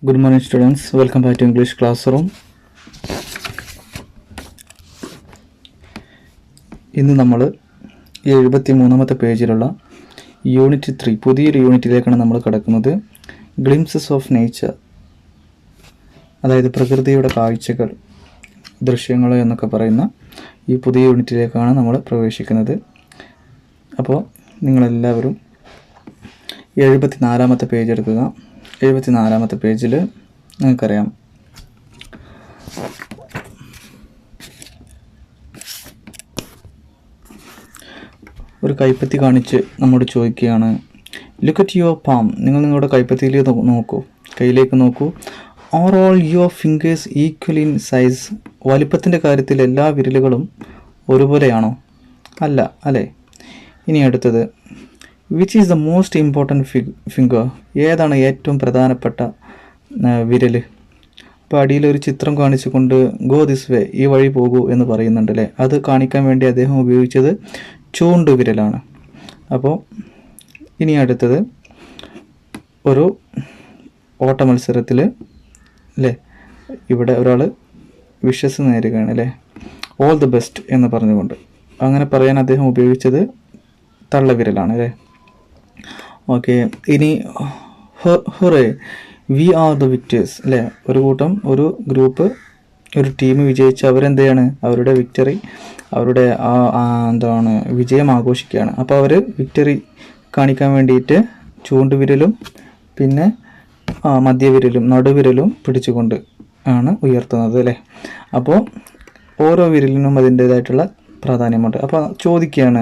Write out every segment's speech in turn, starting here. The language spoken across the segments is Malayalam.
Good morning students, welcome back to English classroom. ഇന്ന് നമ്മൾ 73-ാമത്തെ പേജിലുള്ള യൂണിറ്റ് 3 പുതിയൊരു യൂണിറ്റിലേക്കാണ് നമ്മൾ കടക്കുന്നത്. ഗ്ലിംസസ് ഓഫ് നേച്ചർ, അതായത് പ്രകൃതിയുടെ കാഴ്ചകൾ, ദൃശ്യങ്ങൾ എന്നൊക്കെ പറയുന്ന ഈ പുതിയ യൂണിറ്റിലേക്കാണ് നമ്മൾ പ്രവേശിക്കുന്നത്. അപ്പോൾ നിങ്ങളെല്ലാവരും 74-ാമത്തെ പേജ് എടുക്കുക. 74-ാമത്തെ പേജിൽ നിങ്ങൾക്കറിയാം ഒരു കൈപ്പത്തി കാണിച്ച് നമ്മോട് ചോദിക്കുകയാണ്, ലുക്ക് അറ്റ് യുവർ പാം, നിങ്ങൾ നിങ്ങളുടെ കൈപ്പത്തിയിലേക്ക് നോക്കൂ, കയ്യിലേക്ക് നോക്കൂ. Are all your fingers equal in size, വലിപ്പത്തിൻ്റെ കാര്യത്തിൽ എല്ലാ വിരലുകളും ഒരുപോലെയാണോ? അല്ല, അല്ലേ? ഇനി അടുത്തത്, which is the most important finger, ഏതാണ് ഏറ്റവും പ്രധാനപ്പെട്ട വിരൽ? അപ്പോൾ അടിയിലൊരു ചിത്രം കാണിച്ചുകൊണ്ട് ഗോ ദിസ് വേ, ഈ വഴി പോകൂ എന്ന് പറയുന്നുണ്ട് അല്ലേ. അത് കാണിക്കാൻ വേണ്ടി അദ്ദേഹം ഉപയോഗിച്ചത് ചൂണ്ടുവിരലാണ്. അപ്പോൾ ഇനി അടുത്തത്, ഒരു ഓട്ട മത്സരത്തിൽ അല്ലേ, ഇവിടെ ഒരാൾ വിഷസ് നേരുകയാണ് അല്ലേ, ഓൾ ദി ബെസ്റ്റ് എന്ന് പറഞ്ഞുകൊണ്ട്. അങ്ങനെ പറയാൻ അദ്ദേഹം ഉപയോഗിച്ചത് തള്ളവിരലാണ് അല്ലേ. ഓക്കെ, ഇനി hurray V are the Victers അല്ലേ. ഒരു കൂട്ടം, ഒരു ഗ്രൂപ്പ്, ഒരു ടീം വിജയിച്ച് അവരെന്ത് ചെയ്യാണ്, അവരുടെ വിക്ടറി, അവരുടെ എന്താണ് വിജയം ആഘോഷിക്കുകയാണ്. അപ്പോൾ അവർ വിക്ടറി കാണിക്കാൻ വേണ്ടിയിട്ട് ചൂണ്ടുവിരലും പിന്നെ മധ്യവിരലും നടുവിരലും പിടിച്ചുകൊണ്ട് ആണ് ഉയർത്തുന്നത് അല്ലേ. അപ്പോൾ ഓരോ വിരലിനും അതിൻ്റേതായിട്ടുള്ള പ്രാധാന്യമുണ്ട്. അപ്പോൾ ചോദിക്കുകയാണ്,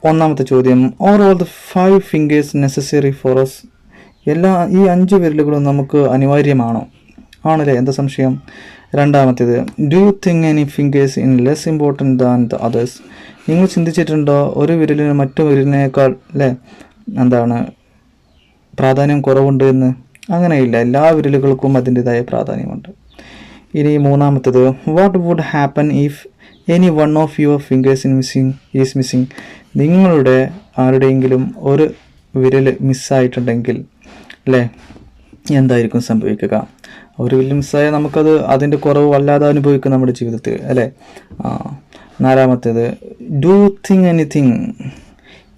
ഒന്നാമത്തെ ചോദ്യം, or all the 5 fingers necessary for us, ഈ 5 വിരലുകളും നമുക്ക് അനിവാര്യമാണോ? ആണല്ലേ, എന്താ സംശയം? രണ്ടാമത്തേത്, do you think any fingers in less important than the others, നിങ്ങൾ ചിന്തിച്ചിട്ടുണ്ടോ ഒരു വിരലിന് മറ്റു വിരലിനേക്കാൾ അല്ലേ എന്താണ് പ്രാധാന്യം കുറവുണ്ട് എന്ന്? അങ്ങനെയില്ല, എല്ലാ വിരലുകൾക്കും അതിൻ്റെതായ പ്രാധാന്യമുണ്ട്. ഇനി മൂന്നാമത്തേത്, what would happen if any one of your fingers is missing, നിങ്ങളുടെ ആരുടെയെങ്കിലും ഒരു വിരൽ മിസ്സായിട്ടുണ്ടെങ്കിൽ അല്ലേ എന്തായിരിക്കും സംഭവിക്കുക? ഒരു വിരൽ മിസ്സായാൽ നമുക്കത് അതിൻ്റെ കുറവ് വല്ലാതെ അനുഭവിക്കും നമ്മുടെ ജീവിതത്തിൽ അല്ലേ. നാലാമത്തേത്, do you think anything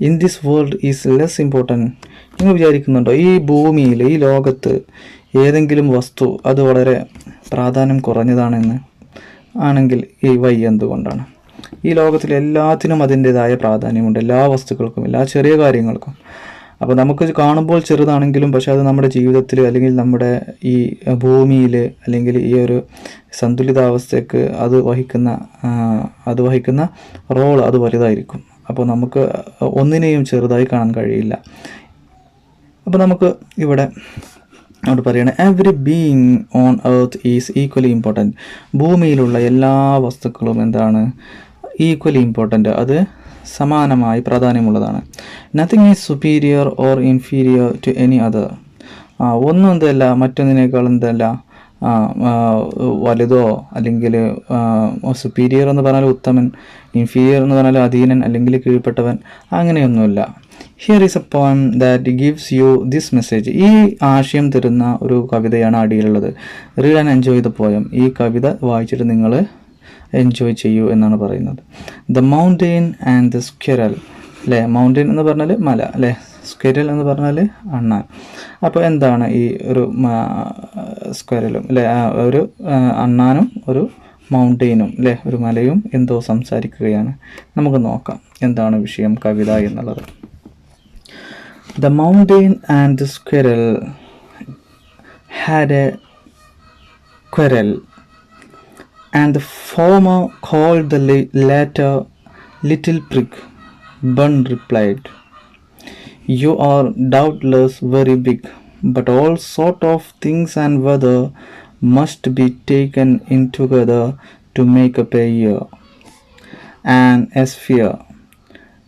in this world is less important, നിങ്ങൾ വിചാരിക്കുന്നുണ്ടോ ഈ ഭൂമിയിൽ, ഈ ലോകത്ത് ഏതെങ്കിലും വസ്തു അത് വളരെ പ്രാധാന്യം കുറഞ്ഞതാണെന്ന്? ആണെങ്കിൽ ഈ വൈ എന്തുകൊണ്ടാണ്? ഈ ലോകത്തിൽ എല്ലാത്തിനും അതിൻ്റെതായ പ്രാധാന്യമുണ്ട്, എല്ലാ വസ്തുക്കൾക്കും, എല്ലാ ചെറിയ കാര്യങ്ങൾക്കും. അപ്പോൾ നമുക്ക് കാണുമ്പോൾ ചെറുതാണെങ്കിലും പക്ഷെ അത് നമ്മുടെ ജീവിതത്തിൽ അല്ലെങ്കിൽ നമ്മുടെ ഈ ഭൂമിയിൽ അല്ലെങ്കിൽ ഈ ഒരു സന്തുലിതാവസ്ഥയ്ക്ക് അത് വഹിക്കുന്ന റോൾ അത് വലുതായിരിക്കും. അപ്പോൾ നമുക്ക് ഒന്നിനെയും ചെറുതായി കാണാൻ കഴിയില്ല. അപ്പോൾ നമുക്ക് ഇവിടെ അവിടെ പറയണേ, every being on earth is equally important, ഭൂമിയിലുള്ള എല്ലാ വസ്തുക്കളും എന്താണ്, ഈക്വലി ഇമ്പോർട്ടൻറ്റ്, അത് സമാനമായി പ്രാധാന്യമുള്ളതാണ്. Nothing is superior or inferior to any other, ഒന്നും എന്തല്ല മറ്റൊന്നിനേക്കാൾ എന്തല്ല വലുതോ, അല്ലെങ്കിൽ സുപ്പീരിയർ എന്ന് പറഞ്ഞാൽ ഉത്തമൻ, ഇൻഫീരിയർ എന്ന് പറഞ്ഞാൽ അധീനൻ അല്ലെങ്കിൽ കീഴ്പ്പെട്ടവൻ, അങ്ങനെയൊന്നുമില്ല. Here is a poem that gives you this message, ഈ ആശയം തരുന്ന ഒരു കവിതയാണ് അടിയിലുള്ളത്. Read and enjoy the poem, ഈ കവിത വായിച്ചിട്ട് നിങ്ങൾ എൻജോയ് ചെയ്യൂ എന്നാണ് പറയുന്നത്. The mountain and the squirrel അല്ലേ, മൗണ്ടെയിൻ എന്ന് പറഞ്ഞാൽ മല അല്ലേ, സ്ക്വരൽ എന്ന് പറഞ്ഞാൽ അണ്ണാൻ. അപ്പോൾ എന്താണ് ഈ ഒരു സ്ക്വരലും അല്ലേ, ഒരു അണ്ണാനും ഒരു മൗണ്ടെയിനും അല്ലേ, ഒരു മലയും എന്തോ സംസാരിക്കുകയാണ്. നമുക്ക് നോക്കാം എന്താണ് വിഷയം, കവിത എന്നുള്ളത്. The mountain and the squirrel had a quarrel, and the former called the latter Little Prig. Bun replied, "You are doubtless very big, but all sort of things and weather must be taken in together to make up a year and a sphere.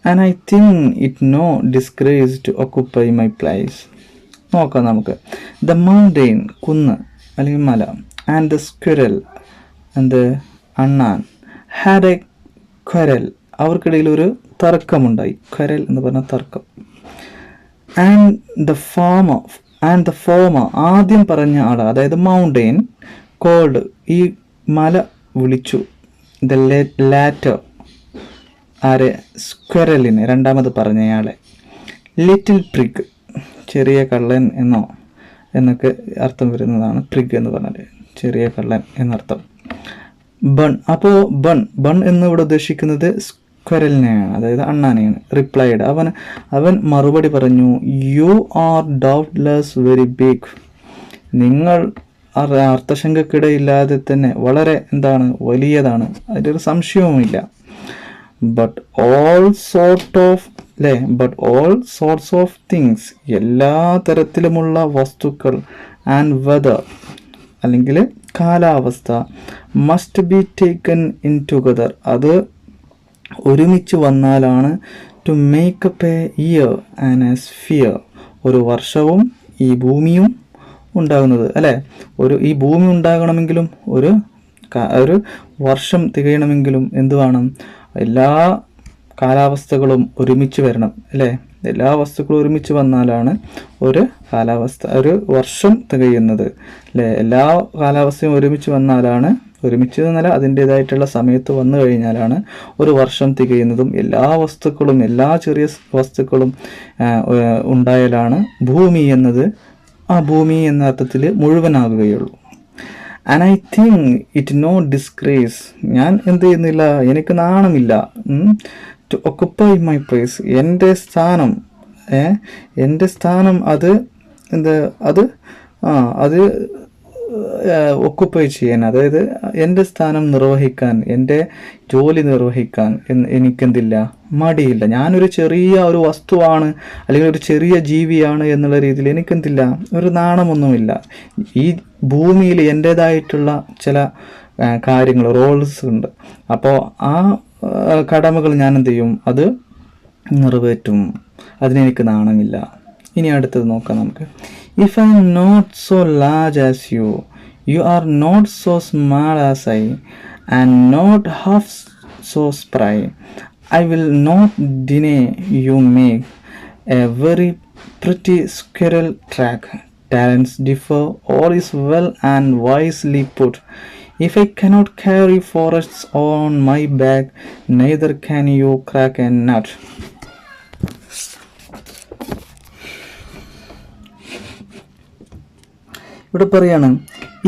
And I think it no disgrace to occupy my place." നോക്കാം നമുക്ക്. ദ മൗണ്ടെയിൻ കുന്ന് അല്ലെങ്കിൽ മല, ആൻഡ് ദ സ്ക്വിറൽ എന്ത് അണ്ണാൻ, ഹാഡ് എ ക്വരൽ അവർക്കിടയിൽ ഒരു തർക്കമുണ്ടായി. ക്വരൽ എന്ന് പറഞ്ഞാൽ തർക്കം. And the farmer and the former, ആദ്യം പറഞ്ഞ ആൾ, അതായത് മൗണ്ടെയിൻ, കോൾഡ്, ഈ മല വിളിച്ചു, ദ ലാറ്റർ, ആരെ, സ്ക്വരലിനെ, രണ്ടാമത് പറഞ്ഞയാളെ, ലിറ്റിൽ പ്രിഗ്, ചെറിയ കള്ളൻ എന്നൊക്കെ അർത്ഥം വരുന്നതാണ് പ്രിഗ് എന്ന് പറഞ്ഞാൽ, ചെറിയ കള്ളൻ എന്നർത്ഥം. ബൺ, അപ്പോൾ ബൺ എന്നിവിടെ ഉദ്ദേശിക്കുന്നത് സ്ക്വരലിനെയാണ്, അതായത് അണ്ണാനെയാണ്. റിപ്ലൈഡ്, അവൻ മറുപടി പറഞ്ഞു, you are doubtless very big, നിങ്ങൾ അർത്ഥശങ്കക്കിടയില്ലാതെ തന്നെ വളരെ വലിയതാണ്, അതിലൊരു സംശയവുമില്ല. But all sorts of things, എല്ലാ തരത്തിലുമുള്ള വസ്തുക്കൾ, ആൻഡ് വെദർ, അല്ലെങ്കിൽ കാലാവസ്ഥ, must be taken in together, അത് ഒരുമിച്ച് വന്നാലാണ്, to make up a year and a sphere, ഒരു വർഷവും ഈ ഭൂമിയും ഉണ്ടാകുന്നത്, അല്ലേ? ഈ ഭൂമി ഉണ്ടാകണമെങ്കിലും ഒരു വർഷം തികയണമെങ്കിലും എന്ത് വേണം? എല്ലാ കാലാവസ്ഥകളും ഒരുമിച്ച് വരണം, അല്ലേ? എല്ലാ വസ്തുക്കളും ഒരുമിച്ച് വന്നാലാണ് ഒരു വർഷം തികയുന്നത്, അല്ലേ? എല്ലാ കാലാവസ്ഥയും ഒരുമിച്ച് വന്നാലാണ്, ഒരുമിച്ച് എന്നാൽ അതിൻ്റേതായിട്ടുള്ള സമയത്ത് വന്നു കഴിഞ്ഞാലാണ് ഒരു വർഷം തികയുന്നതും, എല്ലാ വസ്തുക്കളും, എല്ലാ ചെറിയ വസ്തുക്കളും ഉണ്ടായാലാണ് ഭൂമി എന്ന അർത്ഥത്തിൽ മുഴുവനാകുകയുള്ളൂ. And I think it no disgrace, ഞാൻ എന്ത് ചെയ്യുന്നില്ല, എനിക്ക് നാണമില്ല, ടു ഒക്കുപ്പൈ മൈ പ്ലേസ്, എൻ്റെ സ്ഥാനം അത് ഒക്കുപ്പൈ ചെയ്യാൻ, അതായത് എൻ്റെ സ്ഥാനം നിർവഹിക്കാൻ, എൻ്റെ ജോലി നിർവഹിക്കാൻ എനിക്കെന്തില്ല, മടിയില്ല. ഞാനൊരു ചെറിയ ഒരു വസ്തുവാണ്, അല്ലെങ്കിൽ ഒരു ചെറിയ ജീവിയാണ് എന്നുള്ള രീതിയിൽ എനിക്കെന്തില്ല, ഒരു നാണമൊന്നുമില്ല. ഈ ഭൂമിയിൽ എൻ്റേതായിട്ടുള്ള ചില കാര്യങ്ങൾ, റോൾസ് ഉണ്ട്. അപ്പോൾ ആ കടമകൾ ഞാൻ എന്ത് ചെയ്യും, അത് നിറവേറ്റും, അതിനെനിക്ക് നാണമില്ല. ഇനി അടുത്തത് നോക്കാം നമുക്ക്. If I am not so large as you, you are not so small as I, and not half so spry, I will not deny you make a very pretty squirrel track. Talents differ, all is well and wisely put. If I cannot carry forests on my back, neither can you crack a nut. ഇവിടെ പറയാണ്,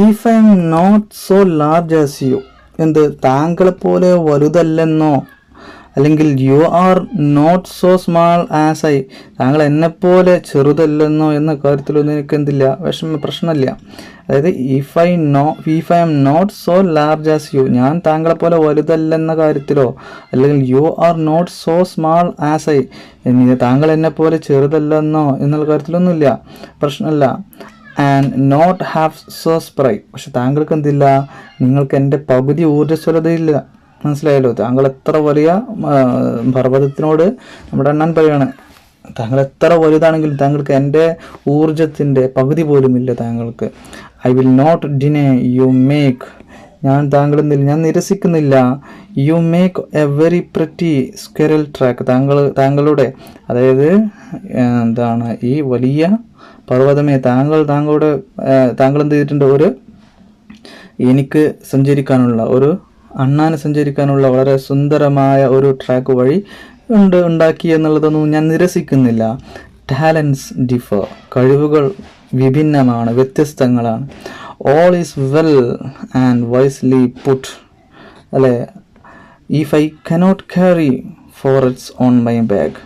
if I am not so large as you, താങ്കളെ പോലെ വലുതല്ലെന്നോ, അല്ലെങ്കിൽ you are not so small as I, താങ്കൾ എന്നെപ്പോലെ ചെറുതല്ലെന്നോ എന്ന കാര്യത്തിലൊന്നും എനിക്ക് പ്രശ്നമില്ല. അതായത് if I am not so large as you, ഞാൻ താങ്കളെ പോലെ വലുതല്ലെന്ന കാര്യത്തിലോ, അല്ലെങ്കിൽ you are not so small as I, താങ്കൾ എന്നെപ്പോലെ ചെറുതല്ലെന്നോ എന്നുള്ള കാര്യത്തിലൊന്നുമില്ല, പ്രശ്നമില്ല. And not have so spry, പക്ഷെ താങ്കൾക്ക് എന്തില്ല, നിങ്ങൾക്ക് എൻ്റെ പകുതി ഊർജ്ജസ്വലതയില്ല. മനസ്സിലായല്ലോ? താങ്കൾ എത്ര വലിയ പർവ്വതത്തിനോട് നമ്മുടെ അണ്ണൻ പറയാണ്, താങ്കൾ എത്ര വലുതാണെങ്കിലും താങ്കൾക്ക് എൻ്റെ ഊർജത്തിൻ്റെ പകുതി പോലുമില്ല താങ്കൾക്ക്. I will not deny you make, ഞാൻ നിരസിക്കുന്നില്ല, you make a very pretty squirrel track, താങ്കളുടെ അതായത് ഈ വലിയ പർവ്വതമേ, താങ്കൾ എന്ത് ചെയ്തിട്ടുണ്ട്, എനിക്ക് സഞ്ചരിക്കാനുള്ള, അണ്ണാന് സഞ്ചരിക്കാനുള്ള വളരെ സുന്ദരമായ ഒരു ട്രാക്ക് വഴി ഉണ്ടാക്കി എന്നുള്ളതൊന്നും ഞാൻ നിരസിക്കുന്നില്ല. ടാലൻസ് ഡിഫർ, കഴിവുകൾ വിഭിന്നമാണ്, വ്യത്യസ്തങ്ങളാണ്. All is well and wisely put, അല്ലേ? If I cannot carry forests on my back,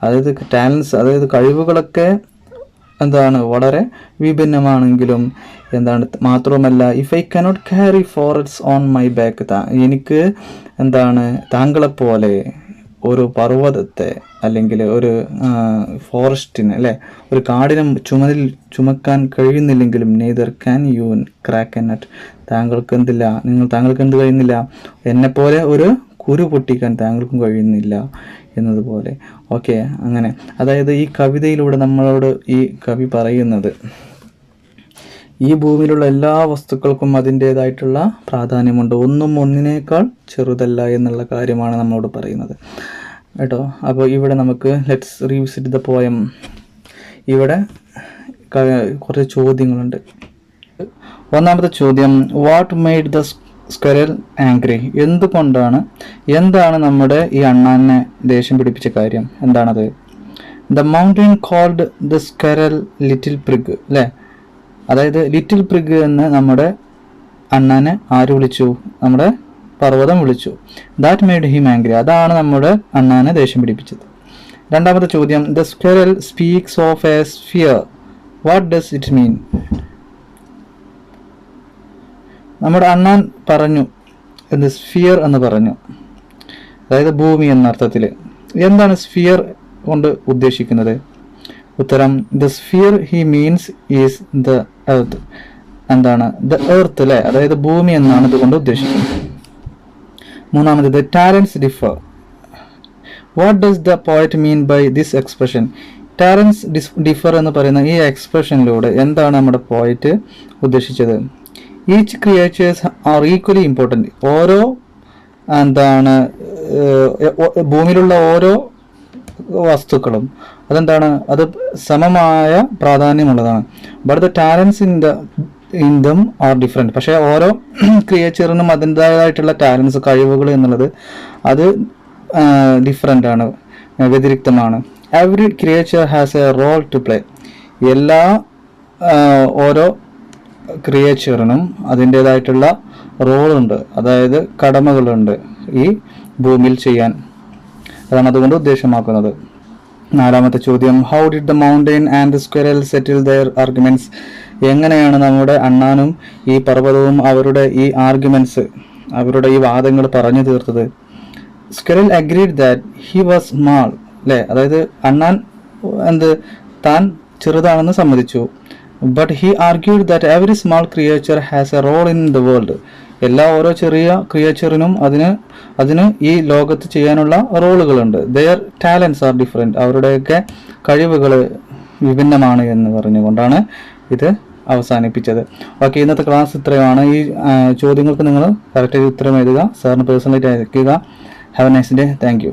അതായത് ടാലൻസ്, അതായത് കഴിവുകളൊക്കെ വളരെ വിഭിന്നമാണെങ്കിലും മാത്രമല്ല, if I cannot carry forests on my back, എനിക്ക് താങ്കളെപ്പോലെ ഒരു പർവ്വതത്തെ, അല്ലെങ്കിൽ ഒരു ഫോറസ്റ്റിന്, അല്ലേ, ഒരു കാടിനെ ചുമക്കാൻ കഴിയുന്നില്ലെങ്കിലും, neither can you crack a nut, താങ്കൾക്ക് എന്ത് കഴിയുന്നില്ല, എന്നെപ്പോലെ ഒരു കുരു പൊട്ടിക്കാൻ താങ്കൾക്കും കഴിയുന്നില്ല എന്നതുപോലെ. ഓക്കെ, അങ്ങനെ അതായത് ഈ കവിതയിലൂടെ നമ്മളോട് ഈ കവി പറയുന്നത്, ഈ ഭൂമിയിലുള്ള എല്ലാ വസ്തുക്കൾക്കും അതിൻ്റേതായിട്ടുള്ള പ്രാധാന്യമുണ്ട്, ഒന്നും ഒന്നിനേക്കാൾ ചെറുതല്ല എന്നുള്ള കാര്യമാണ് നമ്മളോട് പറയുന്നത് കേട്ടോ. അപ്പോൾ ഇവിടെ നമുക്ക് ലെറ്റ്സ് റീവിസിറ്റ് ദ പോയം. ഇവിടെ കുറച്ച് ചോദ്യങ്ങളുണ്ട്. ഒന്നാമത്തെ ചോദ്യം, what made the squirrel angry? എന്താണ് നമ്മുടെ ഈ അണ്ണാനെ ദേഷ്യം പിടിപ്പിച്ച കാര്യം? എന്താണത്? The mountain called the squirrel little prig, അല്ലേ? അതായത് ലിറ്റിൽ പ്രിഗ് എന്ന് നമ്മുടെ അണ്ണാനെ ആര് വിളിച്ചു? നമ്മുടെ പർവ്വതം വിളിച്ചു. That made him angry. അതാണ് നമ്മുടെ അണ്ണാനെ ദേഷ്യം പിടിപ്പിച്ചത്. രണ്ടാമത്തെ ചോദ്യം, the squirrel speaks of a sphere. What does it mean? നമ്മുടെ അണ്ണാൻ പറഞ്ഞു എന്ത്? സ്ഫിയർ എന്ന് പറഞ്ഞു, അതായത് ഭൂമി എന്ന അർത്ഥത്തിൽ. എന്താണ് സ്ഫിയർ കൊണ്ട് ഉദ്ദേശിക്കുന്നത്? ഉത്തരം, the sphere he means is the earth. എന്താണ്? ദ എർത്ത്, അല്ലേ? അതായത് ഭൂമി എന്നാണ് ഇതുകൊണ്ട് ഉദ്ദേശിക്കുന്നത്. മൂന്നാമത്, the talents differ. What does the poet mean by this expression? Talents differ എന്ന് പറയുന്ന ഈ എക്സ്പ്രഷനിലൂടെ എന്താണ് നമ്മുടെ പോയറ്റ് ഉദ്ദേശിച്ചത്? Each creatures are equally important. ഓരോ ഭൂമിയിലുള്ള ഓരോ വസ്തുക്കളും അത് സമമായ പ്രാധാന്യമുള്ളതാണ്. But the talents in them are different. പക്ഷേ ഓരോ ക്രിയേച്ചറിനും അതിൻ്റേതായിട്ടുള്ള ടാലൻസ്, കഴിവുകൾ എന്നുള്ളത് അത് ഡിഫറെൻ്റ് ആണ്, വ്യതിരിക്തമാണ്. Every creature has a role to play. ഓരോ ക്രിയേച്ചറിനും അതിൻ്റേതായിട്ടുള്ള റോളുണ്ട്, അതായത് കടമകളുണ്ട് ഈ ഭൂമിയിൽ ചെയ്യാൻ. അതാണ് അതുകൊണ്ട് ഉദ്ദേശമാക്കുന്നത്. നാലാമത്തെ ചോദ്യം, how did the mountain and the squirrel settle their arguments? എങ്ങനെയാണ് നമ്മുടെ അണ്ണാനും ഈ പർവ്വതവും അവരുടെ ഈ ആർഗ്യുമെന്റ്സ്, അവരുടെ ഈ വാദങ്ങൾ പറഞ്ഞു തീർത്തത്? Squirrel agreed that he was small, അല്ലേ? അതായത് അണ്ണാൻ താൻ ചെറുതാണെന്ന് സമ്മതിച്ചു. But he argued that every small creature has a role in the world. ഓരോ ചെറിയ ക്രിയേച്ചറിനും അതിന് ഈ ലോകത്ത് ചെയ്യാനുള്ള റോളുകളുണ്ട്. Their talents are different. അവരുടെയൊക്കെ കഴിവുകൾ വിഭിന്നമാണ് എന്ന് പറഞ്ഞുകൊണ്ടാണ് ഇത് അവസാനിപ്പിച്ചത്. ഓക്കെ, ഇന്നത്തെ ക്ലാസ് ഇത്രയുമാണ്. ഈ ചോദ്യങ്ങൾക്ക് നിങ്ങൾ കറക്റ്റായി ഉത്തരം എഴുതുക, സാറിന് പേഴ്സണലായിട്ട് അയക്കുക. Have A nice day. Thank you.